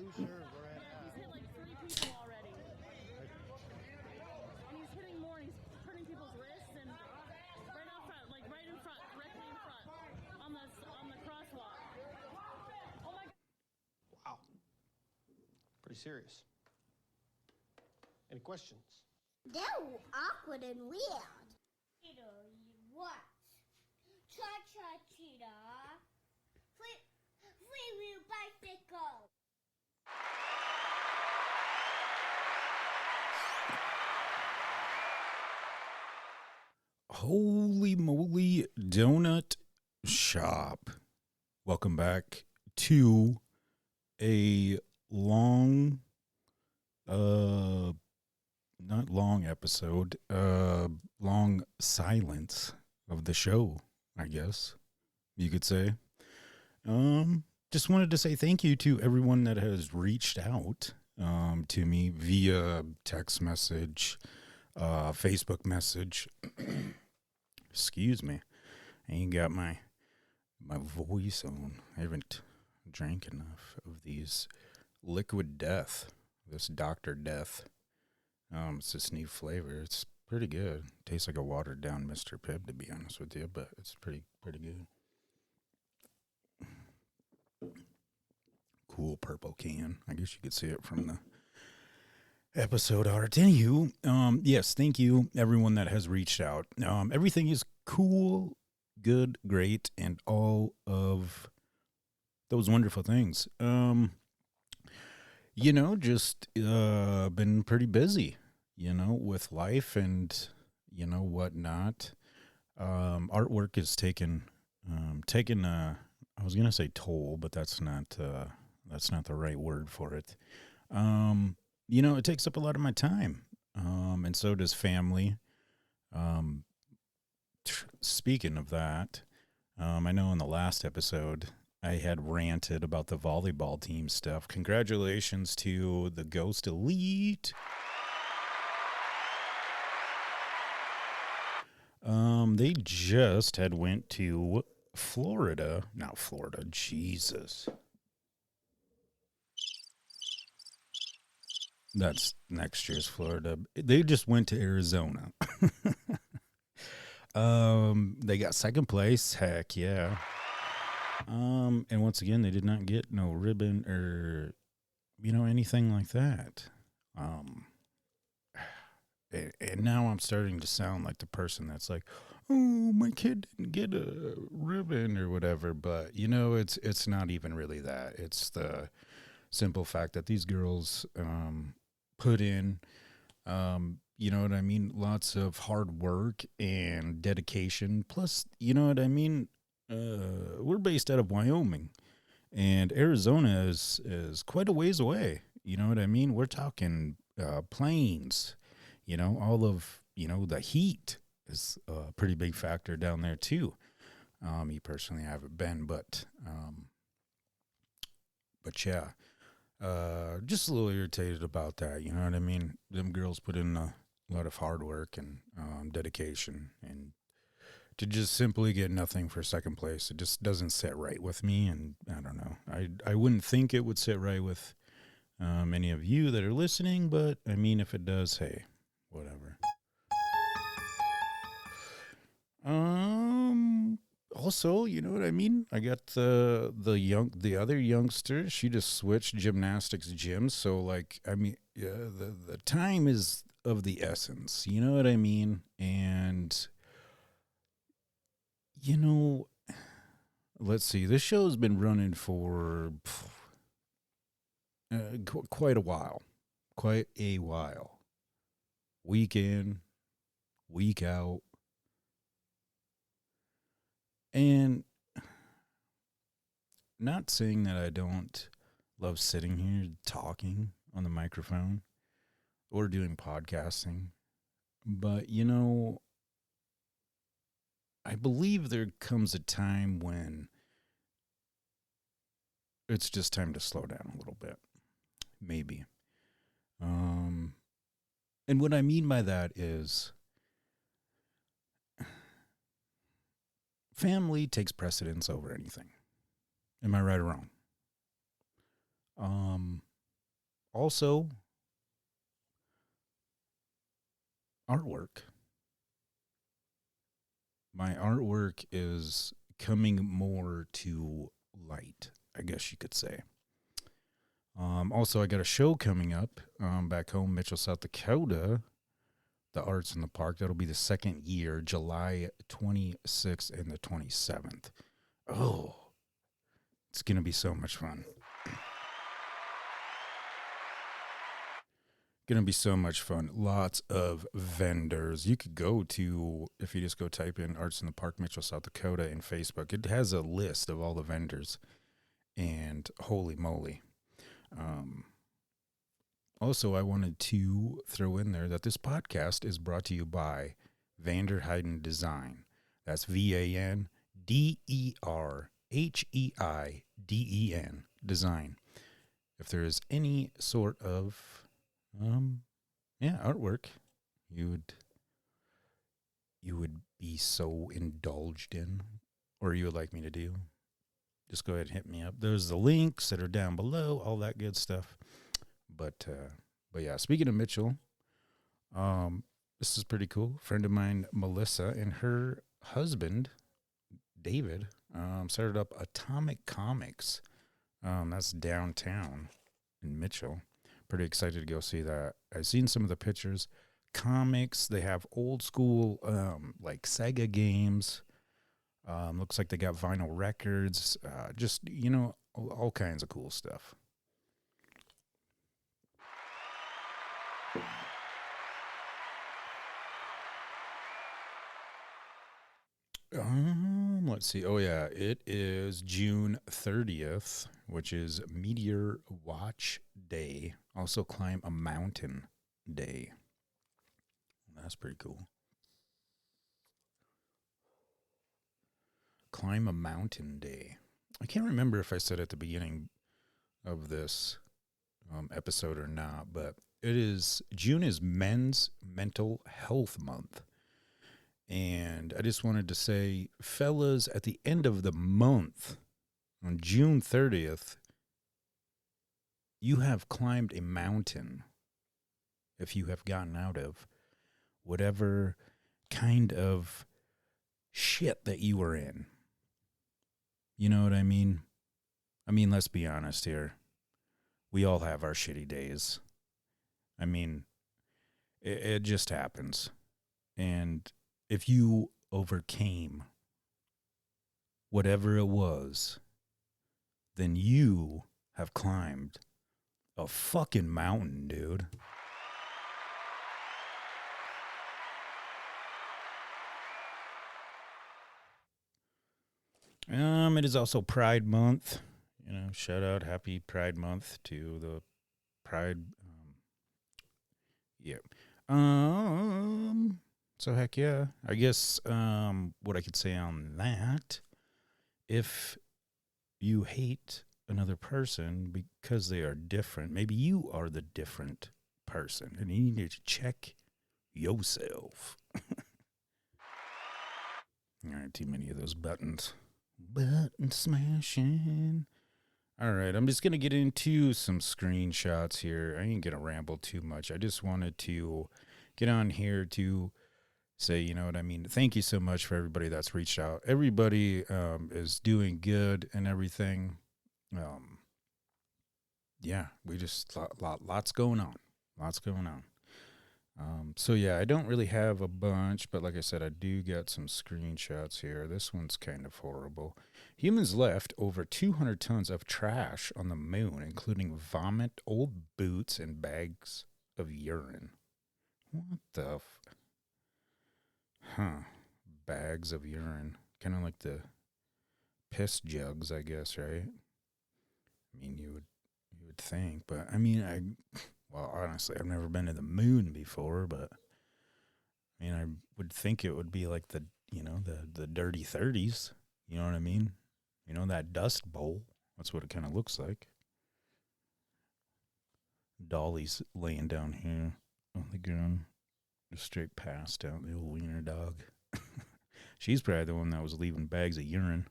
He's hit like 3 people already. And he's hitting more, and he's hurting people's wrists and right out front, like right in front, directly in front, on the crosswalk. Oh my God. Wow. Pretty serious. Any questions? They're awkward and weird. What? Cha-cha-cheetah. Free-wheel bicycle. Holy moly donut shop. Welcome back to a long, not long episode, long silence of the show, I guess you could say. Just wanted to say thank you to everyone that has reached out to me via text message, Facebook message. Excuse me. I ain't got my voice on. I haven't drank enough of these liquid death. This Dr. Death. It's this new flavor. It's pretty good. Tastes like a watered down Mr. Pibb, to be honest with you, but it's pretty good. Cool purple can. I guess you could see it from the episode art. Anywho, yes, thank you everyone that has reached out. Everything is cool, good, great, and all of those wonderful things. Just been pretty busy, with life and whatnot. Artwork is taken a, I was gonna say toll, but that's not the right word for it. It takes up a lot of my time, and so does family. Speaking of that, I know in the last episode I had ranted about the volleyball team stuff. Congratulations to the Ghost Elite. They just had went to Florida. Not Florida, Jesus. That's next year's Florida. They just went to Arizona. They got second place. Heck yeah. And once again, they did not get no ribbon or, anything like that. And now I'm starting to sound like the person that's like, oh, my kid didn't get a ribbon or whatever. But, it's not even really that. It's the simple fact that these girls, put in, lots of hard work and dedication. Plus, we're based out of Wyoming, and Arizona is quite a ways away. We're talking plains. All of the heat is a pretty big factor down there too. Me personally, I haven't been, but yeah. Just a little irritated about that, you know what I mean? Them girls put in a lot of hard work and dedication, and to just simply get nothing for second place, it just doesn't sit right with me, and I don't know. I wouldn't think it would sit right with any of you that are listening, but, if it does, hey, whatever. Also, you know what I mean? I got the other youngster. She just switched gymnastics gyms, so the time is of the essence. You know what I mean? And let's see. This show's been running for quite a while. Week in, week out. And not saying that I don't love sitting here talking on the microphone or doing podcasting, but, I believe there comes a time when it's just time to slow down a little bit. Maybe. And what I mean by that is family takes precedence over anything. Am I right or wrong? also, artwork. My artwork is coming more to light, I guess you could say. Also, I got a show coming up back home, Mitchell, South Dakota. The Arts in the Park. That'll be the second year, July 26th and the 27th. Oh, it's going to be so much fun. Going to be so much fun. Lots of vendors. You could go to, if you just go type in Arts in the Park, Mitchell, South Dakota in Facebook, it has a list of all the vendors. And holy moly. Also, I wanted to throw in there that this podcast is brought to you by Vanderheiden Design. That's Vanderheiden Design. If there is any sort of artwork you would be so indulged in, or you would like me to do, just go ahead and hit me up. There's the links that are down below, all that good stuff. But yeah, speaking of Mitchell, this is pretty cool. A friend of mine, Melissa, and her husband, David, started up Atomic Comics. That's downtown in Mitchell. Pretty excited to go see that. I've seen some of the pictures. Comics, they have old school, like Sega games. Looks like they got vinyl records. Just, all kinds of cool stuff. Let's see. Oh, yeah. It is June 30th, which is Meteor Watch Day. Also Climb a Mountain Day. That's pretty cool. Climb a Mountain Day. I can't remember if I said at the beginning of this episode or not, but June is Men's Mental Health Month. And I just wanted to say, fellas, at the end of the month, on June 30th, you have climbed a mountain if you have gotten out of whatever kind of shit that you were in. You know what I mean? I mean, let's be honest here. We all have our shitty days. I mean, it just happens. And if you overcame whatever it was, then you have climbed a fucking mountain, dude. It is also Pride Month. Shout out, happy Pride Month to the Pride. So heck yeah. I guess what I could say on that, if you hate another person because they are different, maybe you are the different person and you need to check yourself. All right, too many of those buttons. Button smashing. All right, I'm just going to get into some screenshots here. I ain't going to ramble too much. I just wanted to get on here to say, you know what I mean? Thank you so much for everybody that's reached out. Everybody is doing good and everything. Yeah, we just, lots going on. Lots going on. So yeah, I don't really have a bunch, but like I said, I do get some screenshots here. This one's kind of horrible. Humans left over 200 tons of trash on the moon, including vomit, old boots, and bags of urine. What the bags of urine. Kind of like the piss jugs, I guess, right? I mean, you would think, but I mean, well, honestly, I've never been to the moon before, but I mean, I would think it would be like the dirty 30s. You know what I mean? That dust bowl. That's what it kind of looks like. Dolly's laying down here on the ground, just straight passed out, the old wiener dog. She's probably the one that was leaving bags of urine.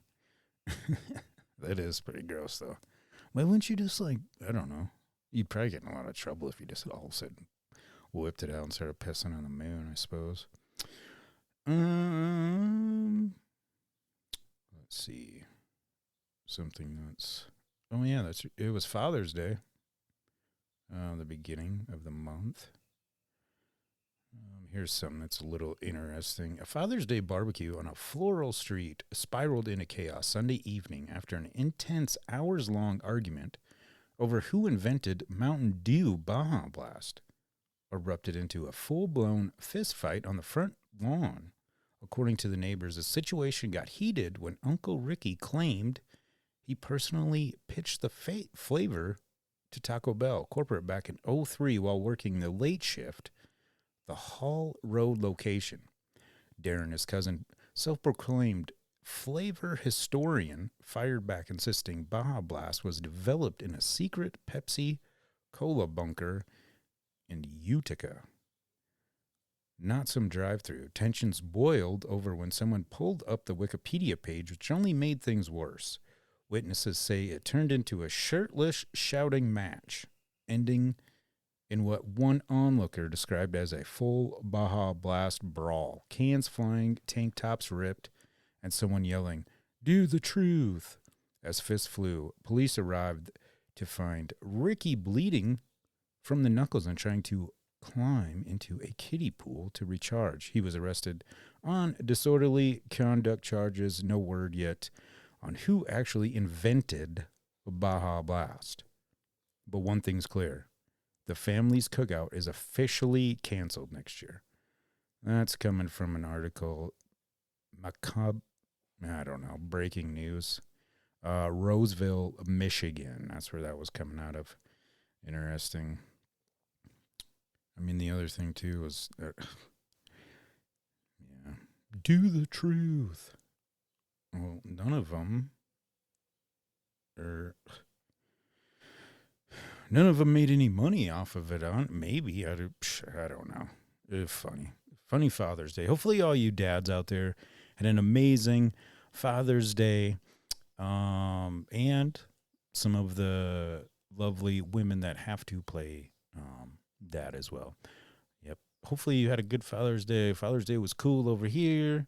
That is pretty gross, though. Why wouldn't you just, I don't know. You'd probably get in a lot of trouble if you just all of a sudden whipped it out and started pissing on the moon, I suppose. Let's see. Something that's... Oh, yeah, it was Father's Day. The beginning of the month. Here's something that's a little interesting. A Father's Day barbecue on a floral street spiraled into chaos Sunday evening after an intense hours-long argument over who invented Mountain Dew Baja Blast erupted into a full-blown fistfight on the front lawn. According to the neighbors, the situation got heated when Uncle Ricky claimed he personally pitched the flavor to Taco Bell corporate back in 2003 while working the late shift, the Hall Road location. Darren, his cousin, self-proclaimed flavor historian, fired back insisting Baja Blast was developed in a secret Pepsi Cola bunker in Utica. Not some drive-through. Tensions boiled over when someone pulled up the Wikipedia page, which only made things worse. Witnesses say it turned into a shirtless shouting match, ending in what one onlooker described as a full Baja Blast brawl. Cans flying, tank tops ripped, and someone yelling, "Do the truth!" As fists flew, police arrived to find Ricky bleeding from the knuckles and trying to climb into a kiddie pool to recharge. He was arrested on disorderly conduct charges. No word yet on who actually invented Baja Blast. But one thing's clear. The family's cookout is officially canceled next year. That's coming from an article, breaking news. Roseville, Michigan. That's where that was coming out of. Interesting. I mean, the other thing, too, was... Do the truth. Well, none of them made any money off of it. Maybe. I don't know. It's funny. Funny Father's Day. Hopefully all you dads out there had an amazing Father's Day. And some of the lovely women that have to play dad as well. Yep. Hopefully you had a good Father's Day. Father's Day was cool over here.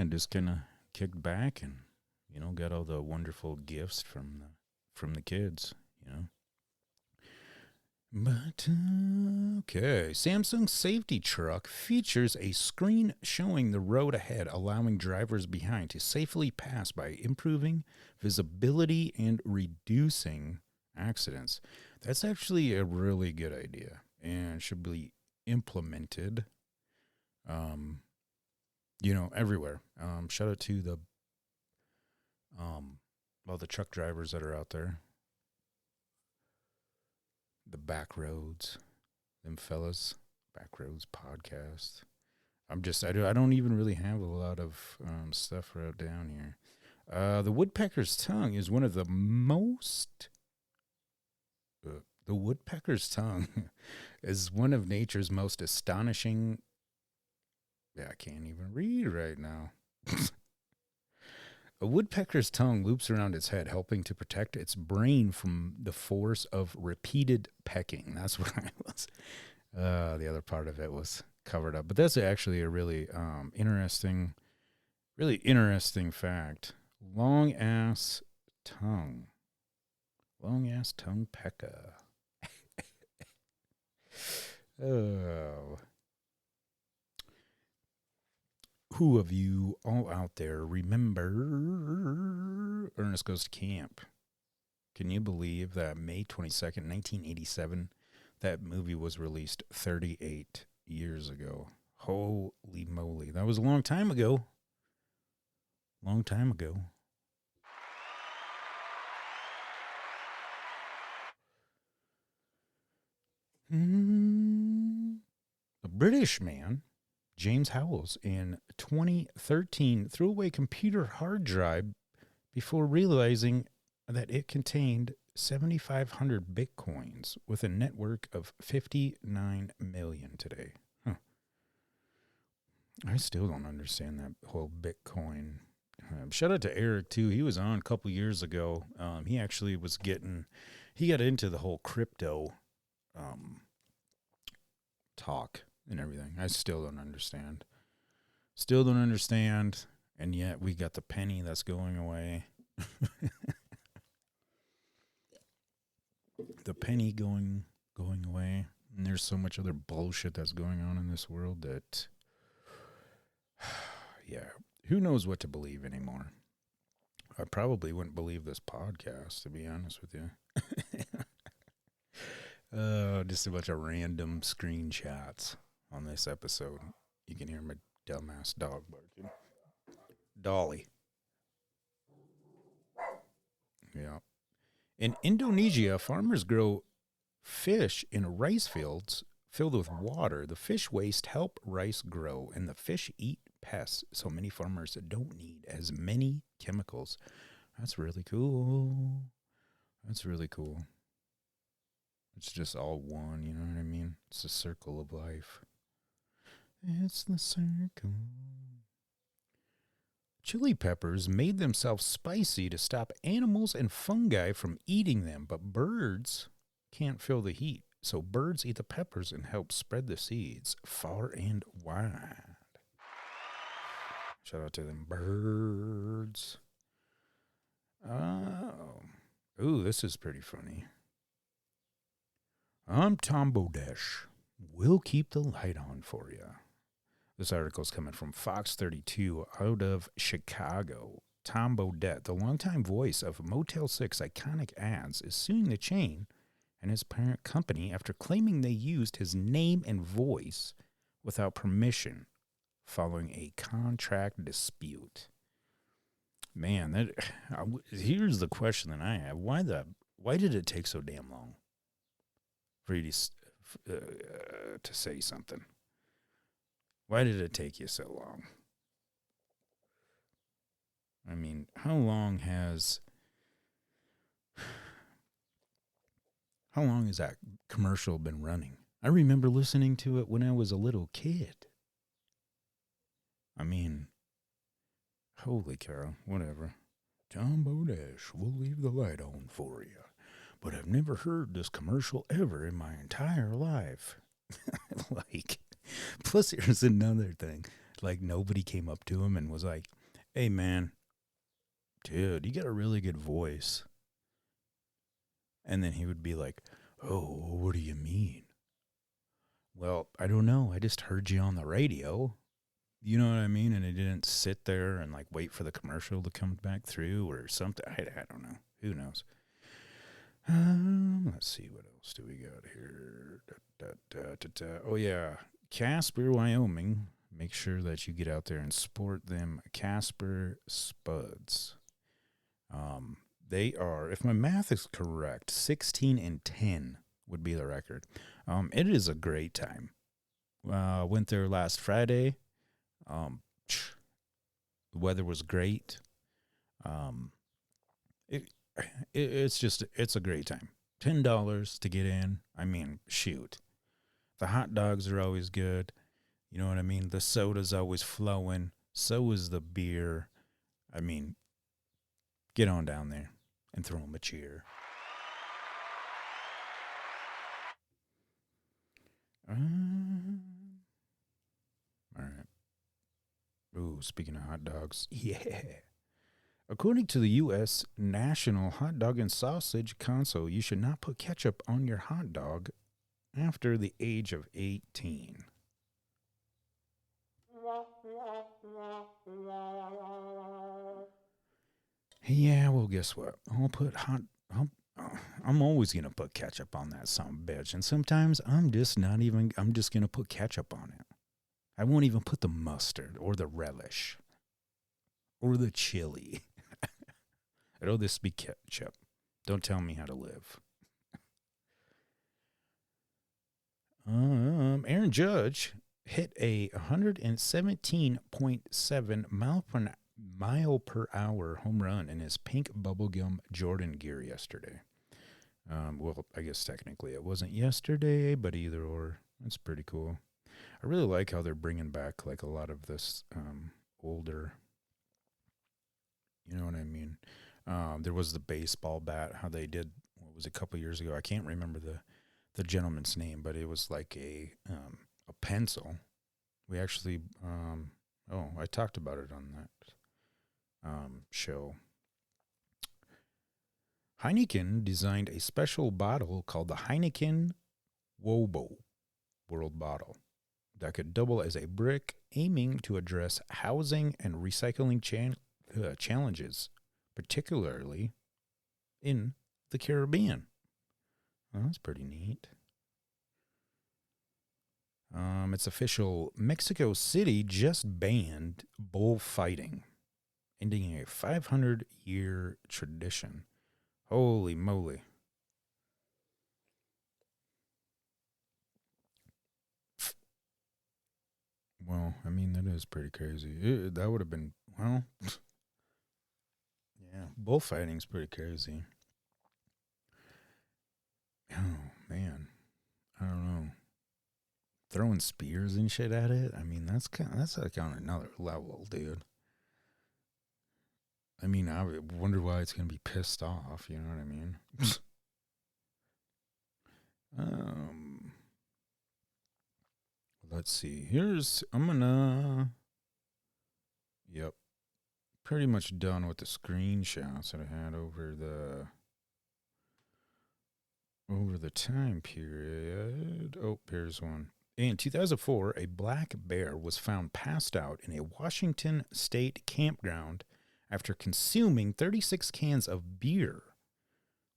Just kind of kicked back and, got all the wonderful gifts from the kids, But, okay. Samsung's safety truck features a screen showing the road ahead, allowing drivers behind to safely pass by improving visibility and reducing accidents. That's actually a really good idea and should be implemented, everywhere. Shout out to all the truck drivers that are out there. The back roads, them fellas, back roads podcast. I don't even really have a lot of stuff right down here. The woodpecker's tongue is one of the most. The woodpecker's tongue is one of nature's most astonishing. I can't even read right now. A woodpecker's tongue loops around its head, helping to protect its brain from the force of repeated pecking. That's what I was. The other part of it was covered up. But that's actually a really interesting fact. Long-ass tongue. Long-ass tongue pecker. Oh. Who of you all out there remember Ernest Goes to Camp? Can you believe that May 22nd, 1987, that movie was released 38 years ago? Holy moly. That was a long time ago. Long time ago. A British man, James Howells, in 2013 threw away a computer hard drive before realizing that it contained 7,500 bitcoins with a network of 59 million today. I still don't understand that whole Bitcoin. Shout out to Eric, too. He was on a couple years ago. He actually was getting he got into the whole crypto talk and everything. I still don't understand. Still don't understand. And yet we got the penny that's going away. The penny going away. And there's so much other bullshit that's going on in this world that, yeah, who knows what to believe anymore. I probably wouldn't believe this podcast, to be honest with you. Just a bunch of random screenshots on this episode. You can hear my dumbass dog barking. Dolly. Yeah. In Indonesia, farmers grow fish in rice fields filled with water. The fish waste help rice grow, and the fish eat pests, so many farmers don't need as many chemicals. That's really cool. That's really cool. It's just all one, you know what I mean? It's the circle of life. It's the circle. Chili peppers made themselves spicy to stop animals and fungi from eating them, but birds can't feel the heat. So birds eat the peppers and help spread the seeds far and wide. Shout out to them birds. Oh. Ooh, this is pretty funny. I'm Tom Bodesh. We'll keep the light on for you. This article is coming from Fox 32 out of Chicago. Tom Bodett, the longtime voice of Motel 6 iconic ads, is suing the chain and his parent company after claiming they used his name and voice without permission following a contract dispute. Man, here's the question that I have. Why did it take so damn long for you to say something? Why did it take you so long? I mean, how long has that commercial been running? I remember listening to it when I was a little kid. I mean, holy cow, whatever. Tom Bodesh will leave the light on for you. But I've never heard this commercial ever in my entire life. Plus here's another thing. Like, nobody came up to him and was like, hey, man, dude, you got a really good voice. And then he would be like, oh, what do you mean? Well, I don't know. I just heard you on the radio. You know what I mean? And it didn't sit there and, like, wait for the commercial to come back through or something. I don't know. Who knows? Let's see. What else do we got here? Oh, yeah. Casper, Wyoming. Make sure that you get out there and sport them Casper Spuds. They are, if my math is correct, 16-10 would be the record. It is a great time. Went there last Friday. The weather was great. It's a great time. $10 to get in. I mean, shoot. The hot dogs are always good. You know what I mean? The soda's always flowing. So is the beer. I mean, get on down there and throw them a cheer. All right. Ooh, speaking of hot dogs. Yeah. According to the U.S. National Hot Dog and Sausage Council, you should not put ketchup on your hot dog after the age of 18. Yeah, well, guess what? I'm always going to put ketchup on that son of a bitch. And sometimes I'm just going to put ketchup on it. I won't even put the mustard or the relish or the chili. It'll just be ketchup. Don't tell me how to live. Aaron Judge hit a 117.7 mile per hour home run in his pink bubblegum Jordan gear yesterday. Well, I guess technically it wasn't yesterday, but either or. That's pretty cool. I really like how they're bringing back like a lot of this older, you know what I mean? There was the baseball bat, how they did, was a couple years ago. I can't remember the gentleman's name, but it was like a pencil. We actually, I talked about it on that show. Heineken designed a special bottle called the Heineken Wobo World Bottle that could double as a brick, aiming to address housing and recycling challenges, particularly in the Caribbean. Well, that's pretty neat. It's official. Mexico City just banned bullfighting, ending a 500-year tradition. Holy moly. Well, I mean, that is pretty crazy. That would have been, well, yeah, bullfighting's pretty crazy. Oh, man. I don't know. Throwing spears and shit at it? I mean, that's like on another level, dude. I mean, I wonder why it's going to be pissed off, you know what I mean? Let's see. Yep. Pretty much done with the screenshots that I had over the time period. Oh, here's one. In 2004, a black bear was found passed out in a Washington state campground after consuming 36 cans of beer.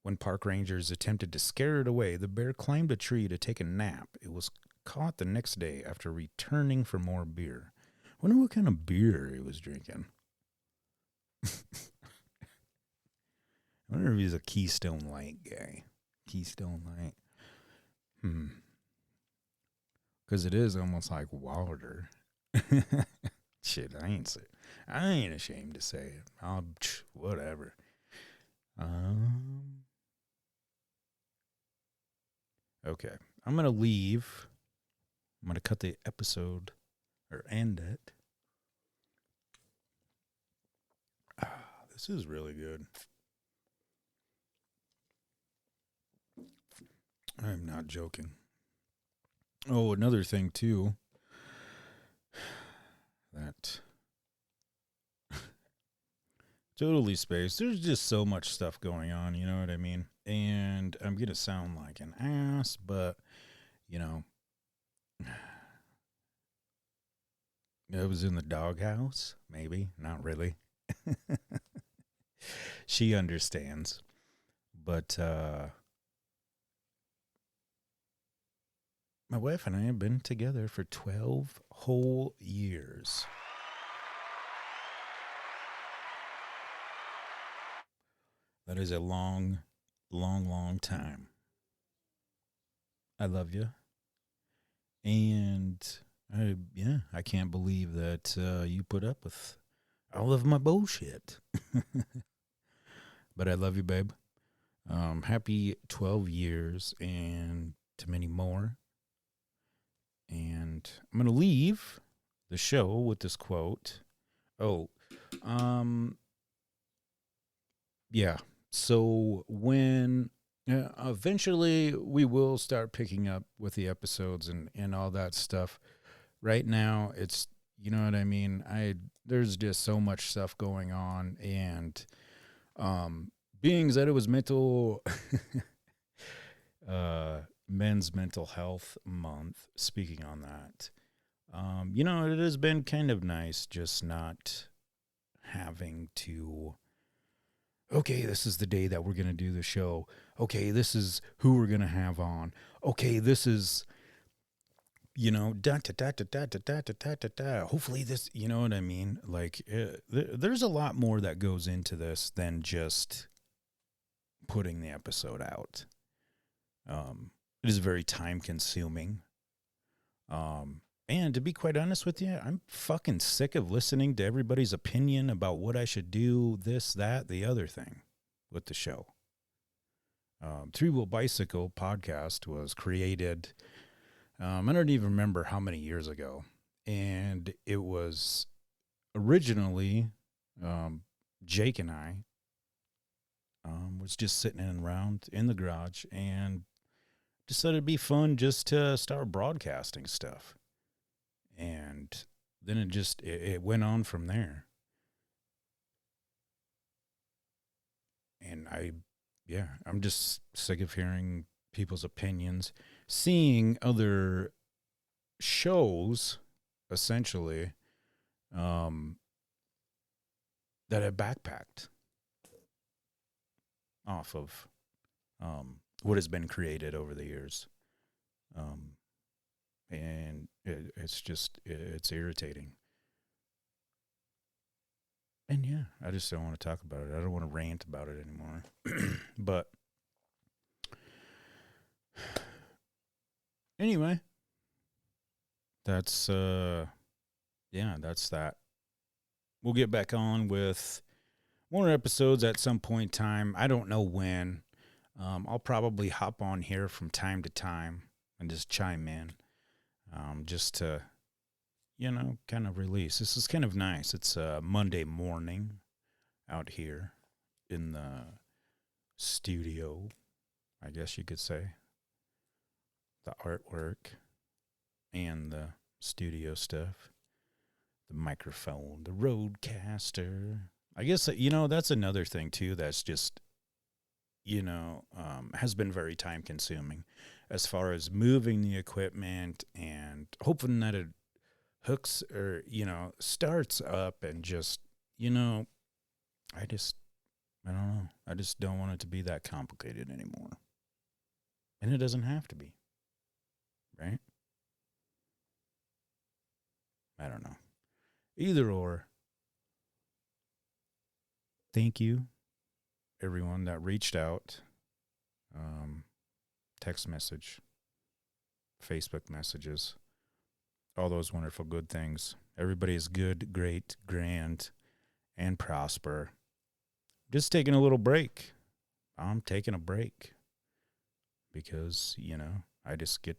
When park rangers attempted to scare it away, the bear climbed a tree to take a nap. It was caught the next day after returning for more beer. I wonder what kind of beer he was drinking. I wonder if he's a Keystone Light guy. Keystone Light. Because it is almost like water. Shit, I ain't ashamed to say it. Whatever. Okay. I'm going to leave. I'm going to cut the episode or end it. This is really good. I'm not joking. Oh, another thing, too. That totally space. There's just so much stuff going on, you know what I mean? And I'm going to sound like an ass, but, you know, I was in the doghouse, maybe. Not really. She understands. But my wife and I have been together for 12 whole years. That is a long, long, long time. I love you. And I can't believe that you put up with all of my bullshit. But I love you, babe. Happy 12 years and to many more. And I'm going to leave the show with this quote. Yeah. So when eventually we will start picking up with the episodes and all that stuff. Right now, it's, you know what I mean? There's just so much stuff going on, and being that it was Men's Mental Health Month, speaking on that, it has been kind of nice just not having to, okay, this is the day that we're going to do the show. Okay, this is who we're going to have on. Okay, this is, hopefully this, you know what I mean? Like, there's a lot more that goes into this than just putting the episode out. It is very time consuming. And to be quite honest with you, I'm fucking sick of listening to everybody's opinion about what I should do, this, that, the other thing with the show. Three Wheel Bicycle podcast was created, I don't even remember how many years ago. And it was originally Jake and I Was just sitting around in the garage and decided it'd be fun just to start broadcasting stuff. And then it went on from there. And I'm just sick of hearing people's opinions, seeing other shows, essentially, that have backpacked off of what has been created over the years. And it's irritating. And yeah, I just don't want to talk about it. I don't want to rant about it anymore. But anyway, that's that. We'll get back on with more episodes at some point in time. I don't know when. I'll probably hop on here from time to time and just chime in, just to, kind of release. This is kind of nice. It's a Monday morning out here in the studio, I guess you could say. The artwork and the studio stuff, the microphone, the roadcaster. I guess, that's another thing too that's just, has been very time consuming as far as moving the equipment and hoping that it hooks or, starts up and just, I don't know. I just don't want it to be that complicated anymore. And it doesn't have to be. Right? I don't know. Either or. Thank you, everyone that reached out. Text message, Facebook messages, all those wonderful good things. Everybody is good, great, grand, and prosper. Just taking a little break. I'm taking a break because, I just get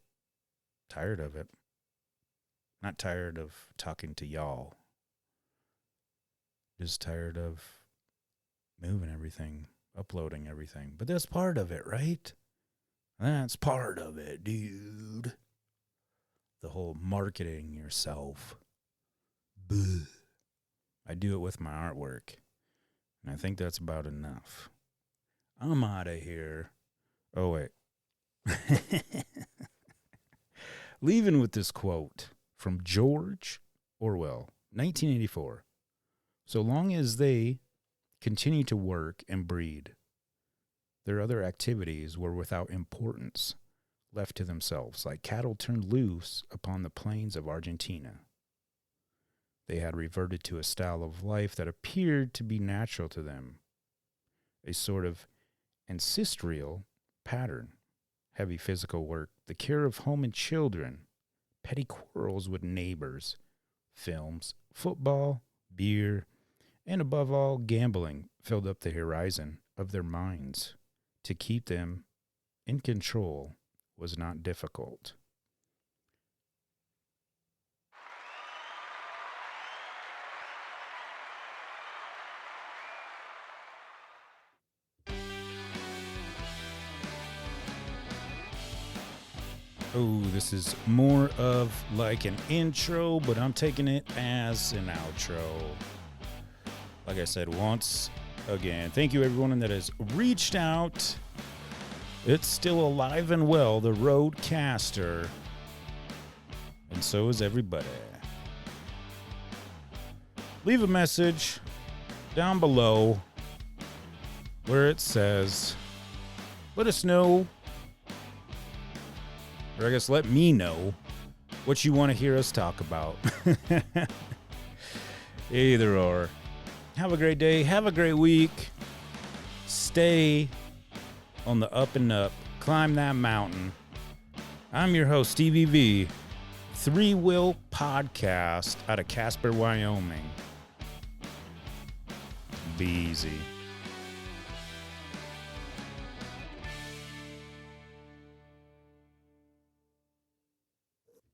tired of it. Not tired of talking to y'all. Just tired of moving everything, uploading everything. But that's part of it, right? That's part of it, dude. The whole marketing yourself. Bleh. I do it with my artwork. And I think that's about enough. I'm out of here. Oh, wait. Leaving with this quote from George Orwell, 1984. So long as they continue to work and breed, their other activities were without importance, left to themselves, like cattle turned loose upon the plains of Argentina. They had reverted to a style of life that appeared to be natural to them, a sort of ancestral pattern, heavy physical work, the care of home and children, petty quarrels with neighbors, films, football, beer, and above all, gambling filled up the horizon of their minds. To keep them in control was not difficult. Oh, this is more of like an intro, but I'm taking it as an outro. Like I said, once again, thank you everyone that has reached out. It's still alive and well, the Roadcaster. And so is everybody. Leave a message down below where it says, let us know, or I guess let me know what you want to hear us talk about. Either or. Have a great day. Have a great week. Stay on the up and up. Climb that mountain. I'm your host, Stevie V. Three Will Podcast out of Casper, Wyoming. Be easy.